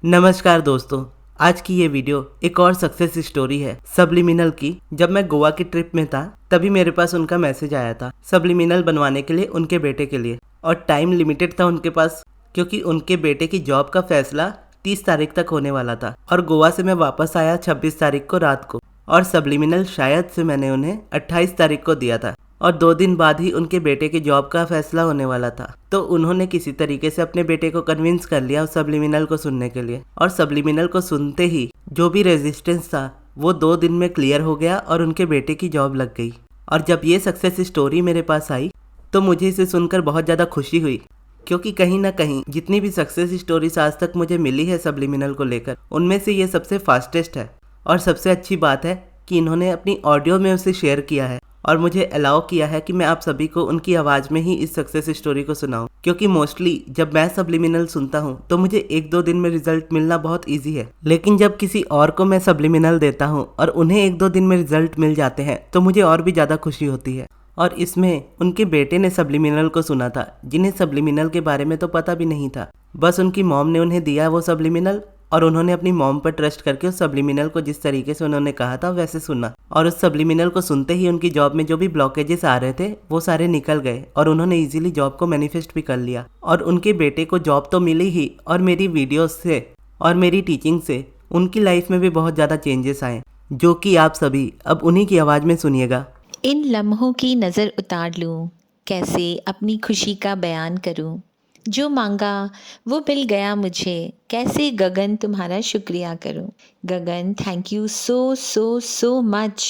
नमस्कार दोस्तों, आज की ये वीडियो एक और सक्सेस स्टोरी है सब्लिमिनल की। जब मैं गोवा की ट्रिप में था तभी मेरे पास उनका मैसेज आया था सब्लिमिनल बनवाने के लिए उनके बेटे के लिए, और टाइम लिमिटेड था उनके पास क्योंकि उनके बेटे की जॉब का फैसला 30 तारीख तक होने वाला था। और गोवा से मैं वापस आया 26 तारीख को रात को, और सब्लिमिनल शायद से मैंने उन्हें 28 तारीख को दिया था, और 2 दिन बाद ही उनके बेटे की जॉब का फैसला होने वाला था। तो उन्होंने किसी तरीके से अपने बेटे को कन्विंस कर लिया सब्लिमिनल को सुनने के लिए, और सब्लिमिनल को सुनते ही जो भी रेजिस्टेंस था वो 2 दिन में क्लियर हो गया और उनके बेटे की जॉब लग गई। और जब ये सक्सेस स्टोरी मेरे पास आई तो मुझे इसे सुनकर बहुत ज़्यादा खुशी हुई, क्योंकि कहीं ना कहीं जितनी भी सक्सेस स्टोरीज आज तक मुझे मिली है सब्लिमिनल को लेकर, उनमें से ये सबसे फास्टेस्ट है। और सबसे अच्छी बात है कि इन्होंने अपनी ऑडियो में उसे शेयर किया है और मुझे अलाउ किया है कि मैं आप सभी को उनकी आवाज़ में ही इस सक्सेस स्टोरी को सुनाऊं। क्योंकि मोस्टली जब मैं सब्लिमिनल सुनता हूं तो मुझे 1-2 दिन में रिजल्ट मिलना बहुत ईजी है, लेकिन जब किसी और को मैं सब्लिमिनल देता हूं और उन्हें 1-2 दिन में रिजल्ट मिल जाते हैं तो मुझे और भी ज़्यादा खुशी होती है। और इसमें उनके बेटे ने सब्लिमिनल को सुना था, जिन्हें सब्लिमिनल के बारे में तो पता भी नहीं था। बस उनकी मॉम ने उन्हें दिया वो सब्लिमिनल, और उन्होंने अपनी मॉम पर ट्रस्ट करके उस सब्लिमिनल को जिस तरीके से उन्होंने कहा था वैसे सुना। और उस सब्लिमिनल को सुनते ही उनकी जॉब में जो भी ब्लॉकेजेस आ रहे थे वो सारे निकल गए, और उन्होंने इजीली जॉब को मैनिफेस्ट भी कर लिया। और उनके बेटे को जॉब तो मिली ही, और मेरी वीडियोस से और मेरी टीचिंग से उनकी लाइफ में भी बहुत ज़्यादा चेंजेस आए, जो कि आप सभी अब उन्हीं की आवाज़ में सुनिएगा। इन लम्हों की नज़र उतार लूं, कैसे अपनी खुशी का बयान करूं। जो मांगा वो मिल गया मुझे, कैसे गगन तुम्हारा शुक्रिया करूं। Gagan, thank you so so so much.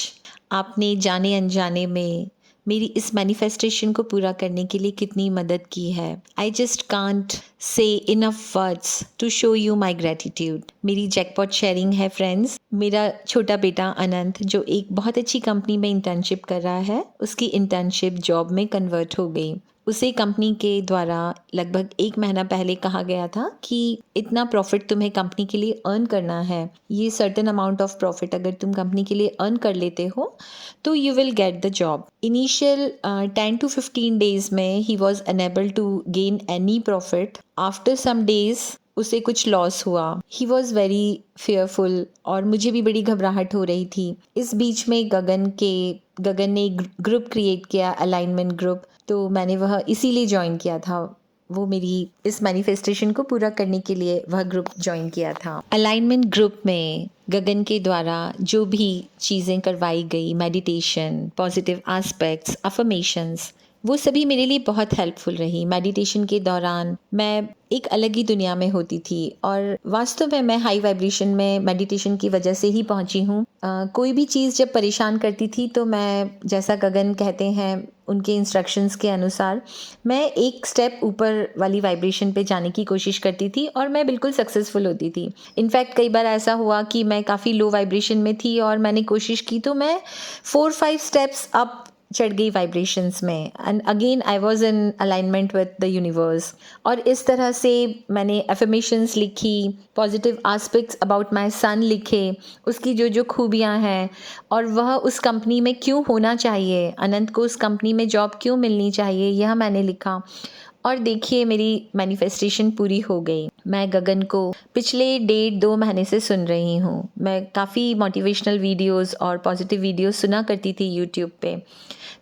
आपने जाने अनजाने में मेरी इस मैनिफेस्टेशन को पूरा करने के लिए कितनी मदद की है। I just can't say enough words to show you my gratitude. मेरी जैकपॉट शेयरिंग है फ्रेंड्स। मेरा छोटा बेटा अनंत, जो एक बहुत अच्छी कंपनी में इंटर्नशिप कर रहा है, उसकी इंटर्नशिप जॉब में कन्वर्ट हो गई। उसे कंपनी के द्वारा लगभग 1 महीना पहले कहा गया था कि इतना प्रॉफिट तुम्हें कंपनी के लिए अर्न करना है। ये सर्टेन अमाउंट ऑफ प्रॉफिट अगर तुम कंपनी के लिए अर्न कर लेते हो तो you will get the job. Initial 10 to 15 days में ही was unable to gain any profit. After some days उसे कुछ लॉस हुआ। ही वॉज वेरी फेयरफुल और मुझे भी बड़ी घबराहट हो रही थी। इस बीच में गगन ने एक ग्रुप क्रिएट किया, अलाइनमेंट ग्रुप। तो मैंने वह इसीलिए ज्वाइन किया था। वो मेरी इस मैनिफेस्टेशन को पूरा करने के लिए वह ग्रुप ज्वाइन किया था। अलाइनमेंट ग्रुप में गगन के द्वारा जो भी चीज़ें करवाई गई, मेडिटेशन, पॉजिटिव एस्पेक्ट्स, अफर्मेशंस, वो सभी मेरे लिए बहुत हेल्पफुल रही। मेडिटेशन के दौरान मैं एक अलग ही दुनिया में होती थी, और वास्तव में मैं हाई वाइब्रेशन में मेडिटेशन की वजह से ही पहुंची हूँ। कोई भी चीज़ जब परेशान करती थी तो मैं, जैसा गगन कहते हैं, उनके इंस्ट्रक्शंस के अनुसार मैं एक स्टेप ऊपर वाली वाइब्रेशन पे जाने की कोशिश करती थी, और मैं बिल्कुल सक्सेसफुल होती थी। इनफैक्ट कई बार ऐसा हुआ कि मैं काफ़ी लो वाइब्रेशन में थी और मैंने कोशिश की तो मैं 4-5 स्टेप्स अप चढ़ गई वाइब्रेशंस में, and again I was in alignment with the universe. और इस तरह से मैंने एफर्मेशंस लिखी, positive aspects about my son लिखे, उसकी जो जो खूबियाँ हैं, और वह उस कंपनी में क्यों होना चाहिए, अनंत को उस कंपनी में जॉब क्यों मिलनी चाहिए, यह मैंने लिखा। और देखिए मेरी मैनिफेस्टेशन पूरी हो गई। मैं गगन को पिछले 1.5-2 महीने से सुन रही हूँ। मैं काफ़ी मोटिवेशनल वीडियोस और पॉजिटिव वीडियोस सुना करती थी यूट्यूब पे,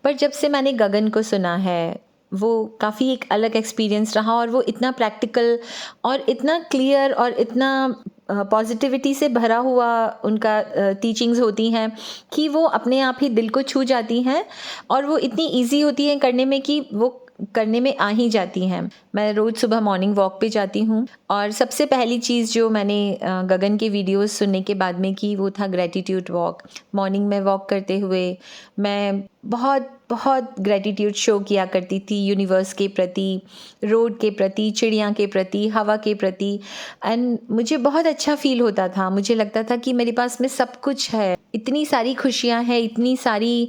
पर जब से मैंने गगन को सुना है वो काफ़ी एक अलग एक्सपीरियंस रहा, और वो इतना प्रैक्टिकल और इतना क्लियर और इतना पॉजिटिविटी से भरा हुआ उनका टीचिंग्स होती हैं कि वो अपने आप ही दिल को छू जाती हैं, और वो इतनी इजी होती हैं करने में कि वो करने में आ ही जाती हैं। मैं रोज़ सुबह मॉर्निंग वॉक पे जाती हूँ, और सबसे पहली चीज़ जो मैंने गगन के वीडियोस सुनने के बाद में की वो था ग्रेटिट्यूड वॉक। मॉर्निंग में वॉक करते हुए मैं बहुत बहुत ग्रेटिट्यूड शो किया करती थी यूनिवर्स के प्रति, रोड के प्रति, चिड़िया के प्रति, हवा के प्रति, एंड मुझे बहुत अच्छा फील होता था। मुझे लगता था कि मेरे पास में सब कुछ है, इतनी सारी खुशियाँ हैं, इतनी सारी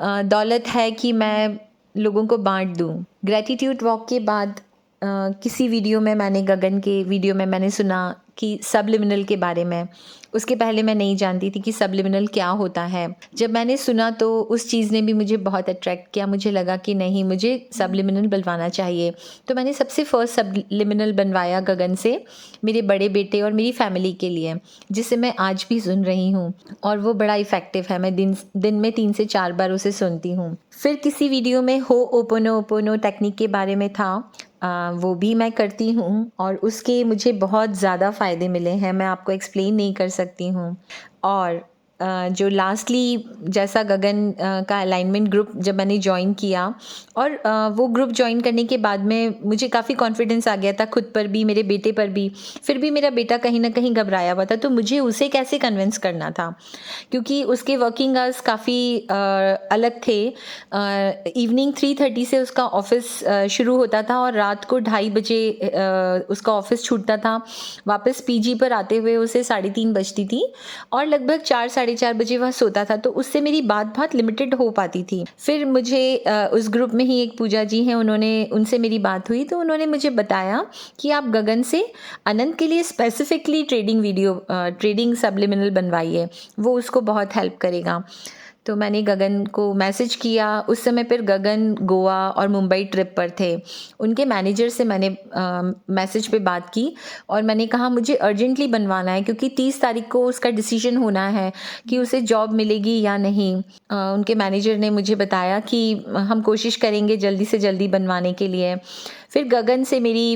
दौलत है कि मैं लोगों को बांट दूं। ग्रेटिट्यूड वॉक के बाद किसी वीडियो में मैंने गगन के वीडियो में मैंने सुना कि सबलिमिनल के बारे में। उसके पहले मैं नहीं जानती थी कि सबलिमिनल क्या होता है। जब मैंने सुना तो उस चीज़ ने भी मुझे बहुत अट्रैक्ट किया। मुझे लगा कि नहीं, मुझे सबलिमिनल बनवाना चाहिए। तो मैंने सबसे फर्स्ट सबलिमिनल बनवाया गगन से, मेरे बड़े बेटे और मेरी फैमिली के लिए, जिसे मैं आज भी सुन रही हूँ और वो बड़ा इफ़ेक्टिव है। मैं दिन में 3 से 4 बार उसे सुनती हूँ। फिर किसी वीडियो में होओपोनोपोनो टेक्निक के बारे में था, वो भी मैं करती हूँ और उसके मुझे बहुत ज़्यादा फ़ायदे मिले हैं, मैं आपको एक्सप्लेन नहीं कर सकती हूँ। और जो लास्टली जैसा गगन का अलाइनमेंट ग्रुप जब मैंने ज्वाइन किया और वो ग्रुप ज्वाइन करने के बाद में मुझे काफ़ी कॉन्फिडेंस आ गया था खुद पर भी, मेरे बेटे पर भी। फिर भी मेरा बेटा कहीं ना कहीं घबराया हुआ था, तो मुझे उसे कैसे कन्विंस करना था, क्योंकि उसके वर्किंग आवर्स काफ़ी अलग थे। इवनिंग 3:30 से उसका ऑफिस शुरू होता था और रात को 2:30 बजे उसका ऑफिस छूटता था। वापस पीजी पर आते हुए उसे 3:30 बजती थी और लगभग 4-4:30 बजे वह सोता था, तो उससे मेरी बात बहुत लिमिटेड हो पाती थी। फिर मुझे उस ग्रुप में ही एक पूजा जी हैं, उनसे मेरी बात हुई, तो उन्होंने मुझे बताया कि आप गगन से अनंत के लिए स्पेसिफिकली ट्रेडिंग सबलिमिनल बनवाइए, वो उसको बहुत हेल्प करेगा। तो मैंने गगन को मैसेज किया। उस समय पर गगन गोवा और मुंबई ट्रिप पर थे। उनके मैनेजर से मैंने मैसेज पे बात की और मैंने कहा मुझे अर्जेंटली बनवाना है, क्योंकि 30 तारीख को उसका डिसीजन होना है कि उसे जॉब मिलेगी या नहीं। उनके मैनेजर ने मुझे बताया कि हम कोशिश करेंगे जल्दी से जल्दी बनवाने के लिए। फिर गगन से मेरी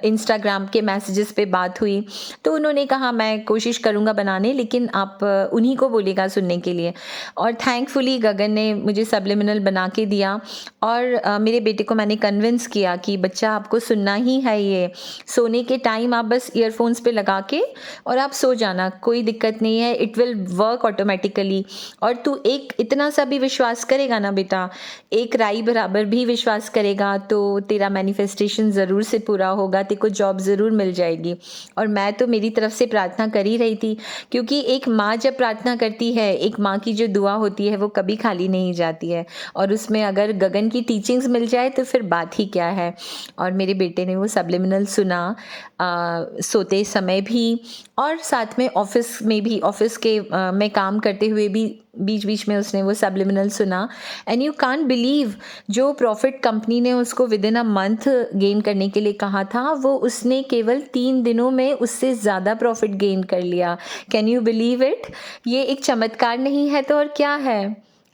इंस्टाग्राम के मैसेजेस पे बात हुई, तो उन्होंने कहा मैं कोशिश करूँगा बनाने, लेकिन आप उन्हीं को बोलिएगा सुनने के लिए। और थैंकफुली गगन ने मुझे सबलिमिनल बना के दिया और मेरे बेटे को मैंने कन्विंस किया कि बच्चा आपको सुनना ही है, ये सोने के टाइम आप बस ईयरफोन्स पे लगा के और आप सो जाना, कोई दिक्कत नहीं है, इट विल वर्क ऑटोमेटिकली। और तू एक इतना सा भी विश्वास करेगा ना बेटा, एक राई बराबर भी विश्वास करेगा, तो तेरा मैनिफेस्टेशन ज़रूर से पूरा होगा, तेरे को जॉब ज़रूर मिल जाएगी। और मैं तो मेरी तरफ से प्रार्थना कर ही रही थी, क्योंकि एक माँ जब प्रार्थना करती है, एक माँ की जो दुआ होती है वो कभी खाली नहीं जाती है, और उसमें अगर गगन की टीचिंग्स मिल जाए तो फिर बात ही क्या है। और मेरे बेटे ने वो सबलिमिनल सुना सोते समय भी, और साथ में ऑफिस में भी, ऑफिस के में काम करते हुए भी बीच बीच में उसने वो सबलिमिनल सुना। एंड यू कांट बिलीव, जो प्रॉफिट कंपनी ने उसको with in a month gain करने के लिए कहा था, वो उसने केवल 3 दिनों में उससे ज़्यादा प्रॉफिट गेन कर लिया। Can you believe it? ये एक चमत्कार नहीं है तो और क्या है।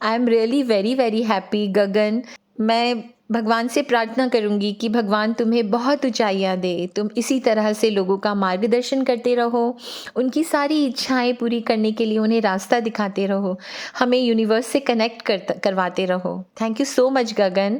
I am really very very happy Gagan. मैं भगवान से प्रार्थना करूंगी कि भगवान तुम्हें बहुत ऊंचाइयां दे, तुम इसी तरह से लोगों का मार्गदर्शन करते रहो, उनकी सारी इच्छाएं पूरी करने के लिए उन्हें रास्ता दिखाते रहो, हमें यूनिवर्स से कनेक्ट करवाते रहो। Thank you so much Gagan,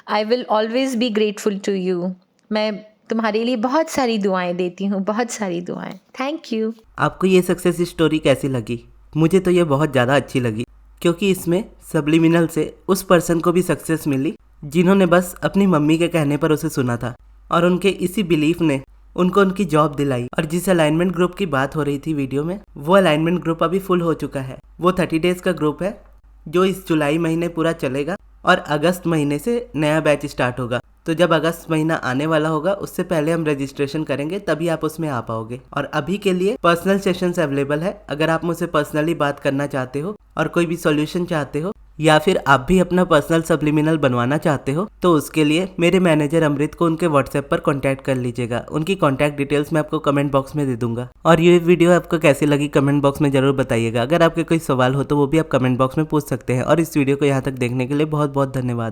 I will always be grateful to you. मैं तुम्हारे लिए बहुत सारी दुआएं देती हूँ, बहुत सारी दुआएं। Thank you. आपको ये सक्सेस स्टोरी कैसी लगी? मुझे तो ये बहुत ज़्यादा अच्छी लगी, क्योंकि इसमें सबलिमिनल से उस पर्सन को भी सक्सेस मिली जिन्होंने बस अपनी मम्मी के कहने पर उसे सुना था, और उनके इसी बिलीफ ने उनको उनकी जॉब दिलाई। और जिस अलाइनमेंट ग्रुप की बात हो रही थी वीडियो में, वो अलाइनमेंट ग्रुप अभी फुल हो चुका है। वो 30 डेज का ग्रुप है जो इस जुलाई महीने पूरा चलेगा और अगस्त महीने से नया बैच स्टार्ट होगा। तो जब अगस्त महीना आने वाला होगा उससे पहले हम रजिस्ट्रेशन करेंगे, तभी आप उसमें आ पाओगे। और अभी के लिए पर्सनल सेशंस अवेलेबल है। अगर आप मुझसे पर्सनली बात करना चाहते हो और कोई भी सॉल्यूशन चाहते हो, या फिर आप भी अपना पर्सनल सबलिमिनल बनवाना चाहते हो, तो उसके लिए मेरे मैनेजर अमृत को उनके व्हाट्सएप पर कांटेक्ट कर लीजिएगा। उनकी कांटेक्ट डिटेल्स मैं आपको कमेंट बॉक्स में दे दूंगा। और ये वीडियो आपको कैसी लगी कमेंट बॉक्स में जरूर बताइएगा। अगर आपके कोई सवाल हो तो वो भी आप कमेंट बॉक्स में पूछ सकते हैं। और इस वीडियो को यहाँ तक देखने के लिए बहुत बहुत धन्यवाद।